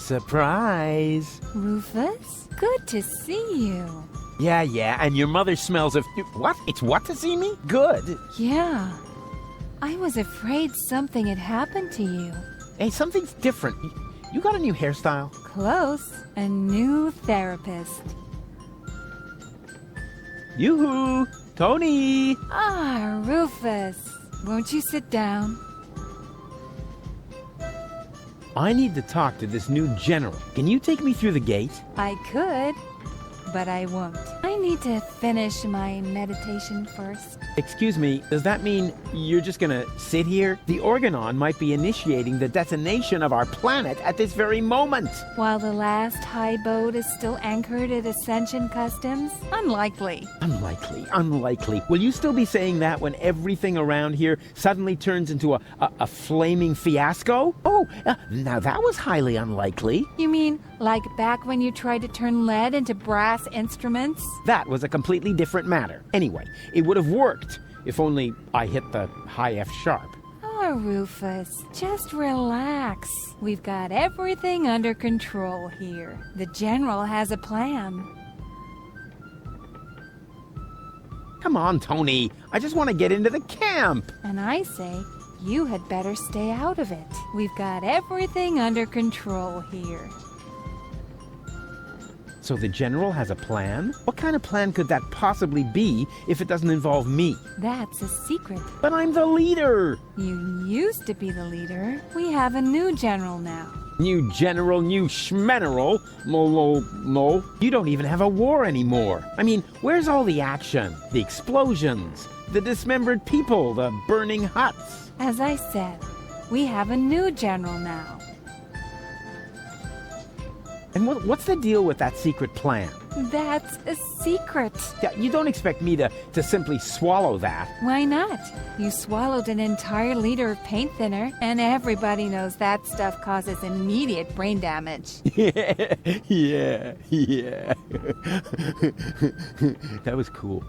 Surprise! Rufus, good to see you. Yeah, and your mother smells of... What? It's what to see me? Good. Yeah. I was afraid something had happened to you. Hey, something's different. You got a new hairstyle? Close. A new therapist. Yoo-hoo! Toni! Ah, Rufus. Won't you sit down? I need to talk to this new general. Can you take me through the gate? I could, but I won't. I need to finish my meditation first. Excuse me, does that mean you're just gonna sit here? The Organon might be initiating the detonation of our planet at this very moment. While the last high boat is still anchored at Ascension Customs? Unlikely. Unlikely. Will you still be saying that when everything around here suddenly turns into a flaming fiasco? Oh, now that was highly unlikely. You mean like back when you tried to turn lead into brass instruments? That was a completely different matter. Anyway, it would have worked if only I hit the high F sharp. Oh, Rufus, just relax. We've got everything under control here. The General has a plan. Come on, Toni. I just want to get into the camp. And I say, you had better stay out of it. We've got everything under control here. So the General has a plan? What kind of plan could that possibly be if it doesn't involve me? That's a secret. But I'm the leader! You used to be the leader. We have a new general now. New general, new schmeneral. No. You don't even have a war anymore. I mean, where's all the action? The explosions, the dismembered people, the burning huts. As I said, we have a new general now. And what's the deal with that secret plan? That's a secret. Yeah, you don't expect me to simply swallow that. Why not? You swallowed an entire liter of paint thinner, and everybody knows that stuff causes immediate brain damage. Yeah. That was cool.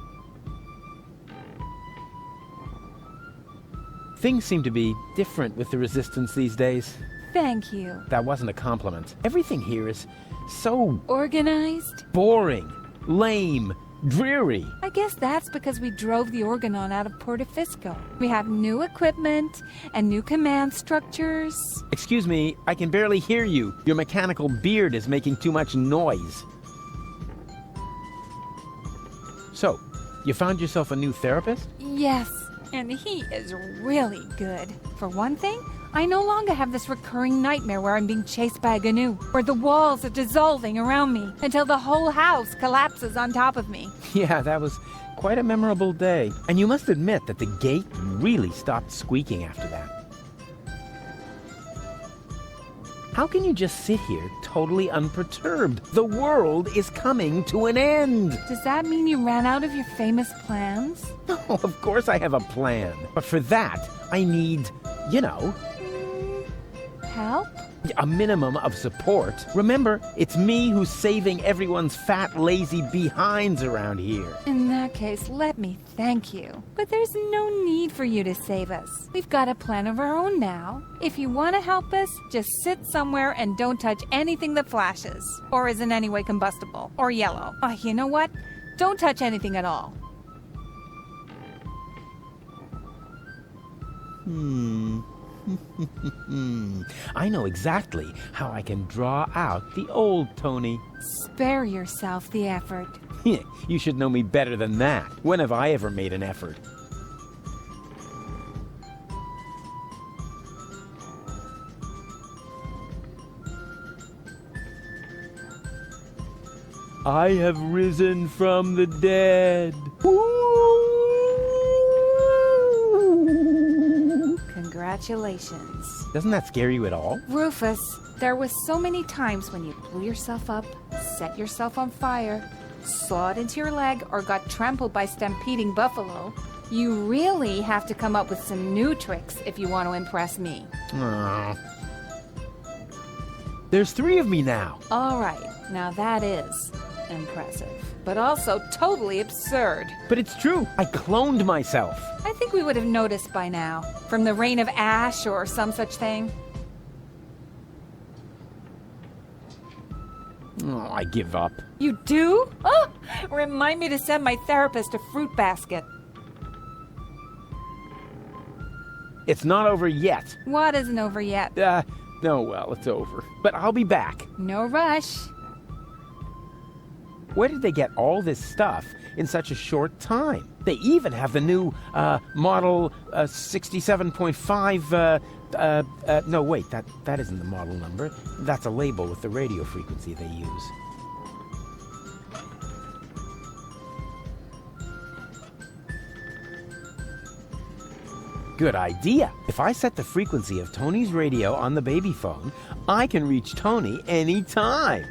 Things seem to be different with the Resistance these days. Thank you. That wasn't a compliment. Everything here is so... Organized? boring, lame, dreary. I guess that's because we drove the Organon out of Portofisco. We have new equipment and new command structures. Excuse me, I can barely hear you. Your mechanical beard is making too much noise. So, you found yourself a new therapist? Yes, and he is really good. For one thing, I no longer have this recurring nightmare where I'm being chased by a GNU, where the walls are dissolving around me until the whole house collapses on top of me. Yeah, that was quite a memorable day. And you must admit that the gate really stopped squeaking after that. How can you just sit here totally unperturbed? The world is coming to an end. Does that mean you ran out of your famous plans? No, of course I have a plan. But for that, I need, Help? a minimum of support. Remember, it's me who's saving everyone's fat, lazy behinds around here. In that case, let me thank you. But there's no need for you to save us. We've got a plan of our own now. If you want to help us, just sit somewhere and don't touch anything that flashes, or is in any way combustible, or yellow. Oh, you know what? Don't touch anything at all. I know exactly how I can draw out the old Toni. Spare yourself the effort. You should know me better than that. When have I ever made an effort? I have risen from the dead. Congratulations. Doesn't that scare you at all? Rufus, there was so many times when you blew yourself up, set yourself on fire, sawed into your leg, or got trampled by stampeding buffalo. You really have to come up with some new tricks if you want to impress me. Aww. There's 3 of me now. All right, now that is impressive, but also totally absurd. But it's true. I cloned myself. I think we would have noticed by now, from the rain of ash or some such thing. Oh, I give up. You do? Oh, remind me to send my therapist a fruit basket. It's not over yet. What isn't over yet? No, well, it's over. But I'll be back. No rush. Where did they get all this stuff in such a short time? They even have the new model 67.5. No, wait, that isn't the model number. That's a label with the radio frequency they use. Good idea. If I set the frequency of Toni's radio on the baby phone, I can reach Toni anytime.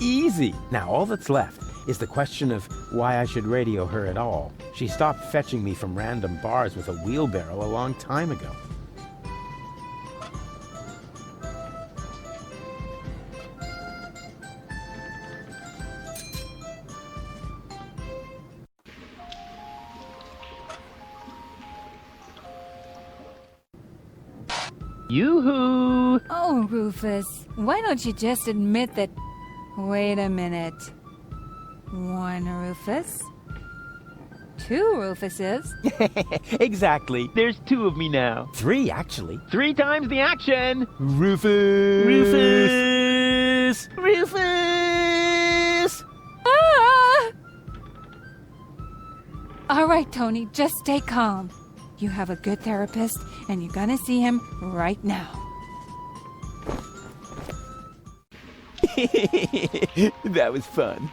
Easy. Now all that's left is the question of why I should radio her at all. She stopped fetching me from random bars with a wheelbarrow a long time ago. Yoo-hoo! Oh, Rufus, why don't you just admit that... Wait a minute. 1 Rufus? 2 Rufuses? Exactly. There's 2 of me now. 3, actually. 3 times the action! Rufus! Rufus! Rufus! Ah! All right, Toni, just stay calm. You have a good therapist, and you're gonna see him right now. That was fun.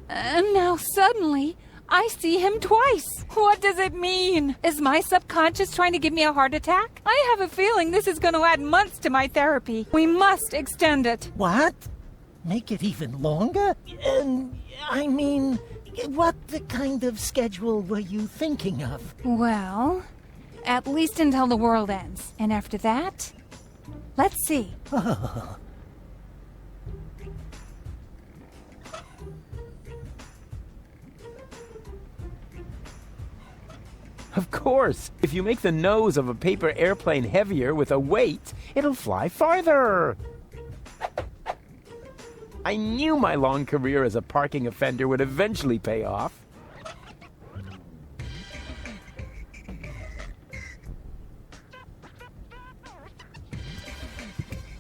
And now suddenly, I see him twice. What does it mean? Is my subconscious trying to give me a heart attack? I have a feeling this is going to add months to my therapy. We must extend it. What? Make it even longer? I mean, what kind of schedule were you thinking of? Well, at least until the world ends. And after that, let's see. Of course, if you make the nose of a paper airplane heavier with a weight, it'll fly farther. I knew my long career as a parking offender would eventually pay off.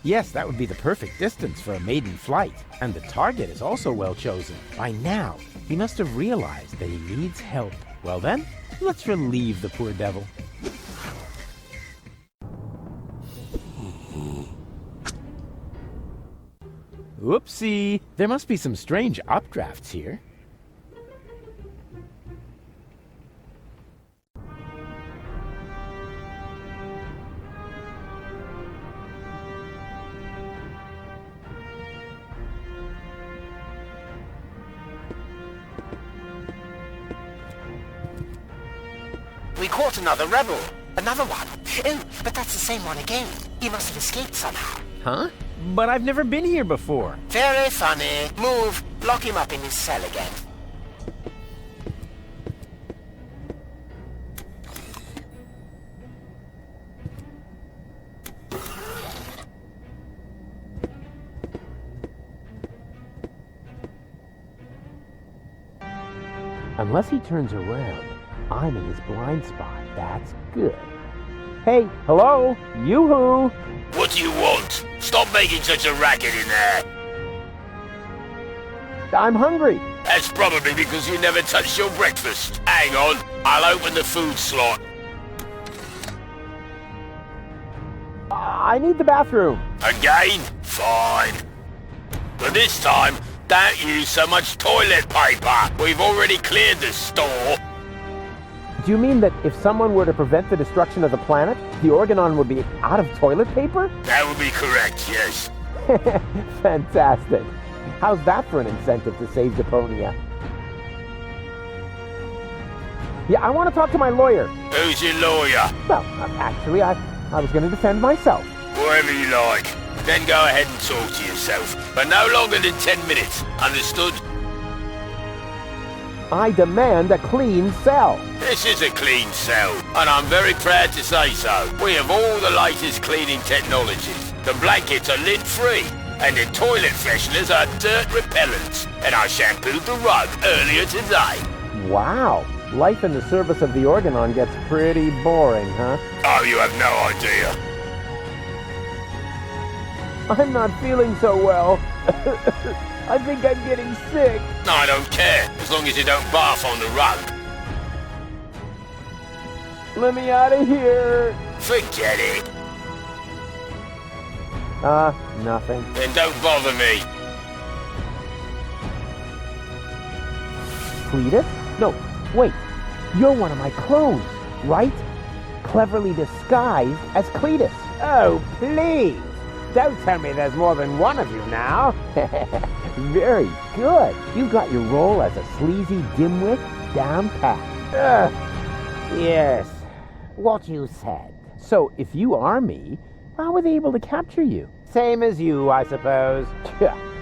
Yes, that would be the perfect distance for a maiden flight. And the target is also well chosen. By now, he must have realized that he needs help. Well then, let's relieve the poor devil. Whoopsie! There must be some strange updrafts here. We caught another rebel. Another one. Oh, but that's the same one again. He must have escaped somehow. Huh? But I've never been here before. Very funny. Move. Lock him up in his cell again. Unless he turns around, I'm in his blind spot. That's good. Hey, hello? Yoo-hoo! What do you want? Stop making such a racket in there. I'm hungry. That's probably because you never touched your breakfast. Hang on, I'll open the food slot. I need the bathroom. Again? Fine. But this time, don't use so much toilet paper. We've already cleared the store. Do you mean that if someone were to prevent the destruction of the planet, the Organon would be out of toilet paper? That would be correct, yes. Fantastic. How's that for an incentive to save Deponia? Yeah, I want to talk to my lawyer. Who's your lawyer? Well, actually, I was going to defend myself. Whatever you like. Then go ahead and talk to yourself. But no longer than 10 minutes. Understood? I demand a clean cell. This is a clean cell, and I'm very proud to say so. We have all the latest cleaning technologies. The blankets are lint-free, and the toilet fresheners are dirt repellents. And I shampooed the rug earlier today. Wow. Life in the service of the Organon gets pretty boring, huh? Oh, you have no idea. I'm not feeling so well. I think I'm getting sick. I don't care, as long as you don't barf on the rug. Let me out of here. Forget it. Nothing. Then don't bother me. Cletus? No, wait. You're one of my clones, right? Cleverly disguised as Cletus. Oh, please. Don't tell me there's more than one of you now. Very good. You got your role as a sleazy dimwit down pat. Yes, what you said. So, if you are me, how were they able to capture you? Same as you, I suppose.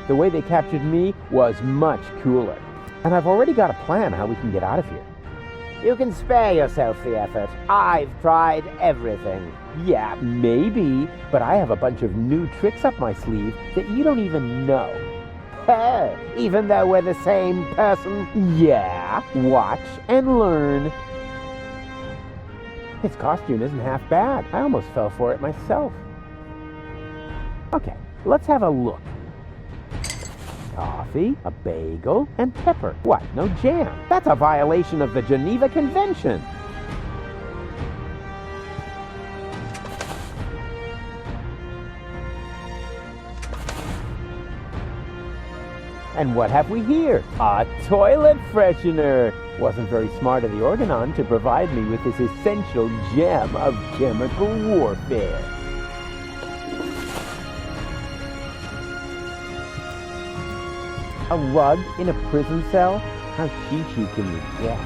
The way they captured me was much cooler. And I've already got a plan how we can get out of here. You can spare yourself the effort. I've tried everything. Yeah, maybe, but I have a bunch of new tricks up my sleeve that you don't even know. Even though we're the same person? Yeah, watch and learn. His costume isn't half bad. I almost fell for it myself. Okay, let's have a look. Coffee, a bagel, and pepper. What, no jam? That's a violation of the Geneva Convention. And what have we here? A toilet freshener. Wasn't very smart of the Organon to provide me with this essential gem of chemical warfare. A rug in a prison cell? How cheeky can you get?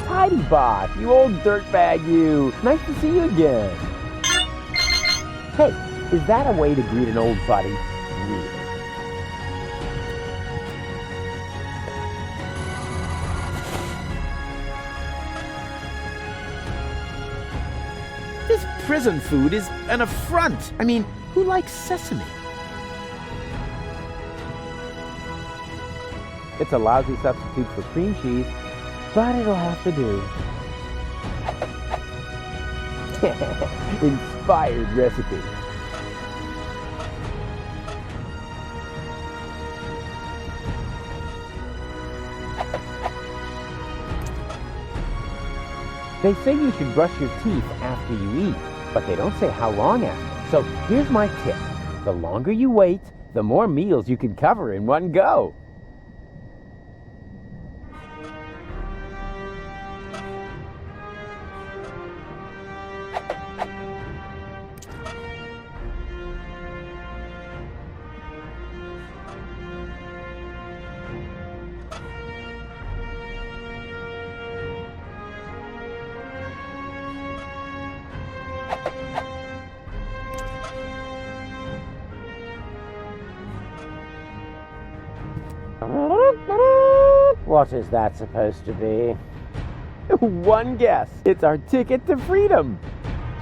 Tidy Bot, you old dirtbag you. Nice to see you again. Hey, is that a way to greet an old buddy? Really? This prison food is an affront. I mean, who likes sesame? It's a lousy substitute for cream cheese, but it'll have to do. Inspired recipe. They say you should brush your teeth after you eat, but they don't say how long after. So here's my tip. The longer you wait, the more meals you can cover in one go. What is that supposed to be? One guess. It's our ticket to freedom.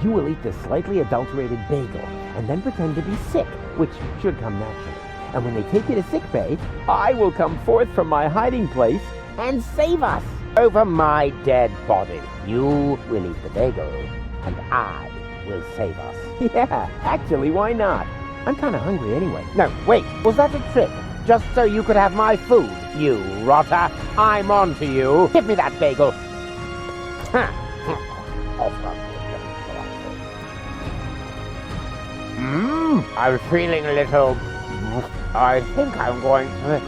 You will eat this slightly adulterated bagel and then pretend to be sick, which should come naturally. And when they take you to sickbay, I will come forth from my hiding place and save us. Over my dead body, you will eat the bagel, and I will save us. Yeah, actually, why not? I'm kind of hungry anyway. No, wait, was that a trick? Just so you could have my food, you rotter. I'm on to you. Give me that bagel. I'm feeling a little... I think I'm going to...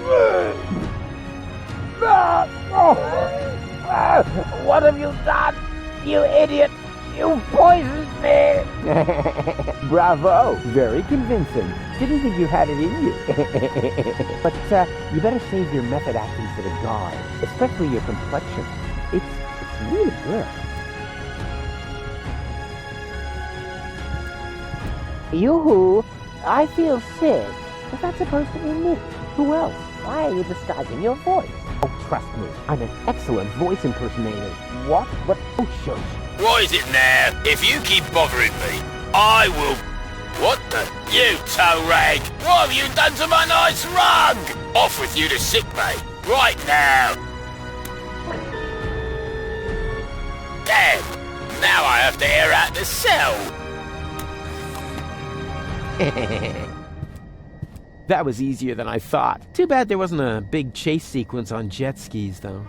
What have you done, you idiot? You poisoned me! Bravo! Very convincing. Didn't think you had it in you. But you better save your method acting for the guard, especially your complexion. It's really good. Yoo-hoo! I feel sick. Is that supposed to be me? Who else? Why are you disguising your voice? Oh, trust me, I'm an excellent voice impersonator. What? What? Oh, shush. What is it now? If you keep bothering me, I will... What the? You toe rag! What have you done to my nice rug? Off with you to sick bay, right now! Damn! Now I have to air out the cell! That was easier than I thought. Too bad there wasn't a big chase sequence on jet skis, though.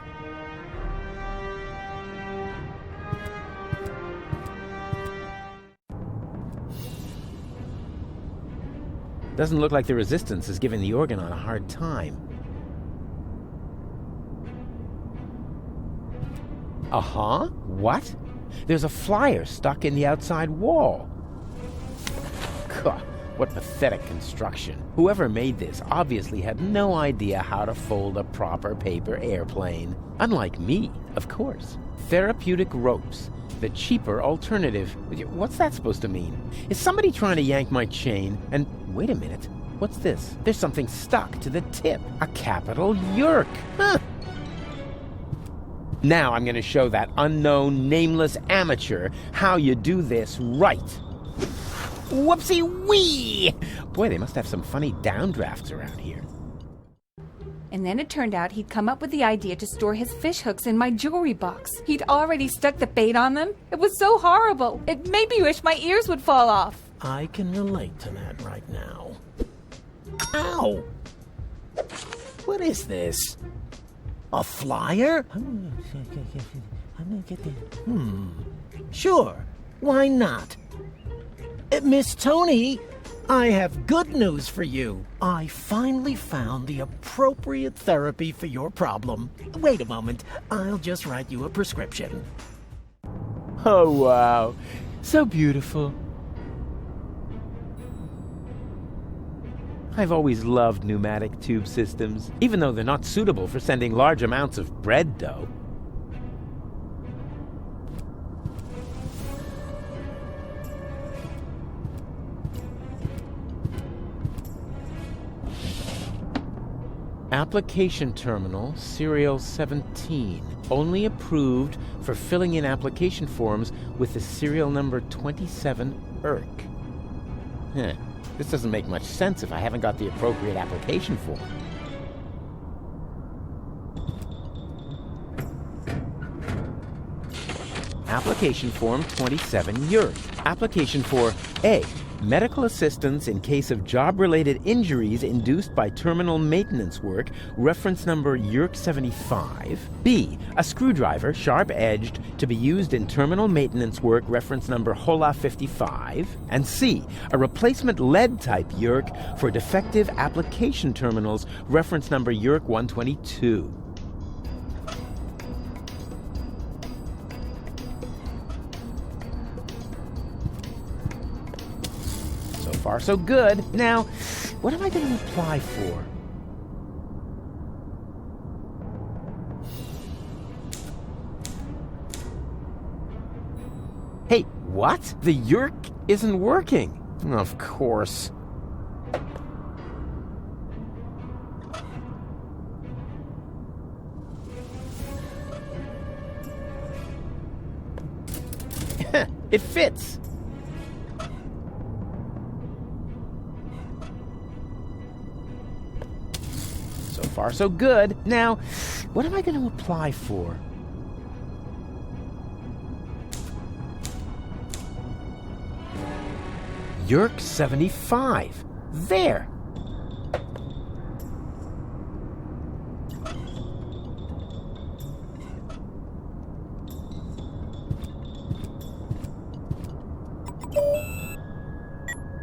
Doesn't look like the Resistance is giving the Organon a hard time. Uh-huh? What? There's a flyer stuck in the outside wall. God, what pathetic construction. Whoever made this obviously had no idea how to fold a proper paper airplane. Unlike me, of course. Therapeutic ropes. The cheaper alternative. What's that supposed to mean? Is somebody trying to yank my chain? And wait a minute. What's this? There's something stuck to the tip. A capital Yerk. Huh. Now I'm going to show that unknown, nameless amateur how you do this right. Whoopsie-wee! Boy, they must have some funny downdrafts around here. And then it turned out he'd come up with the idea to store his fish hooks in my jewelry box. He'd already stuck the bait on them. It was so horrible. It made me wish my ears would fall off. I can relate to that right now. Ow! What is this? A flyer? Sure. Why not? Miss Toni, I have good news for you. I finally found the appropriate therapy for your problem. Wait a moment. I'll just write you a prescription. Oh, wow. So beautiful. I've always loved pneumatic tube systems, even though they're not suitable for sending large amounts of bread dough. Application terminal, serial 17. Only approved for filling in application forms with the serial number 27 ERK. This doesn't make much sense if I haven't got the appropriate application form. Application form 27 YERK. Application for A. Medical assistance in case of job-related injuries induced by terminal maintenance work, reference number YERK 75. B. A screwdriver, sharp-edged, to be used in terminal maintenance work, reference number HOLA 55. And C. A replacement lead-type YERK for defective application terminals, reference number YERK 122. So far, so good. Now, what am I going to apply for? Hey, what? The YERK isn't working. Of course. It fits. So far, so good. Now, what am I going to apply for? YERK 75. There.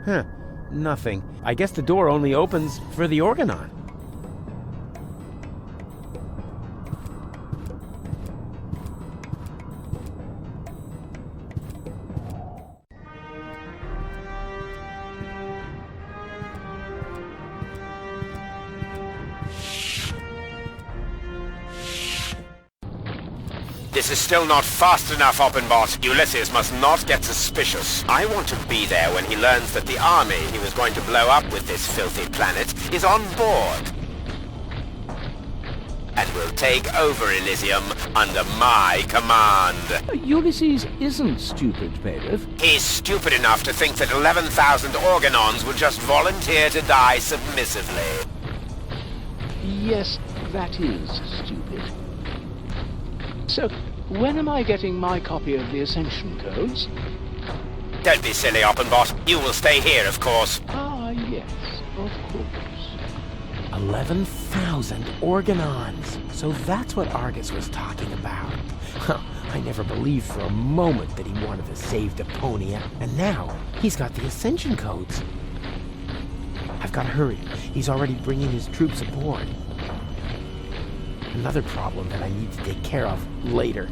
Huh. Nothing. I guess the door only opens for the Organon. This is still not fast enough, Oppenbot. Ulysses must not get suspicious. I want to be there when he learns that the army he was going to blow up with this filthy planet is on board. And will take over Elysium under my command. Ulysses isn't stupid, Bailiff. He's stupid enough to think that 11,000 Organons will just volunteer to die submissively. Yes, that is stupid. So, when am I getting my copy of the Ascension Codes? Don't be silly, Oppenbot. You will stay here, of course. Ah, yes, of course. 11,000 Organons. So that's what Argus was talking about. Huh, I never believed for a moment that he wanted to save Deponia. And now, he's got the Ascension Codes. I've got to hurry. He's already bringing his troops aboard. Another problem that I need to take care of later.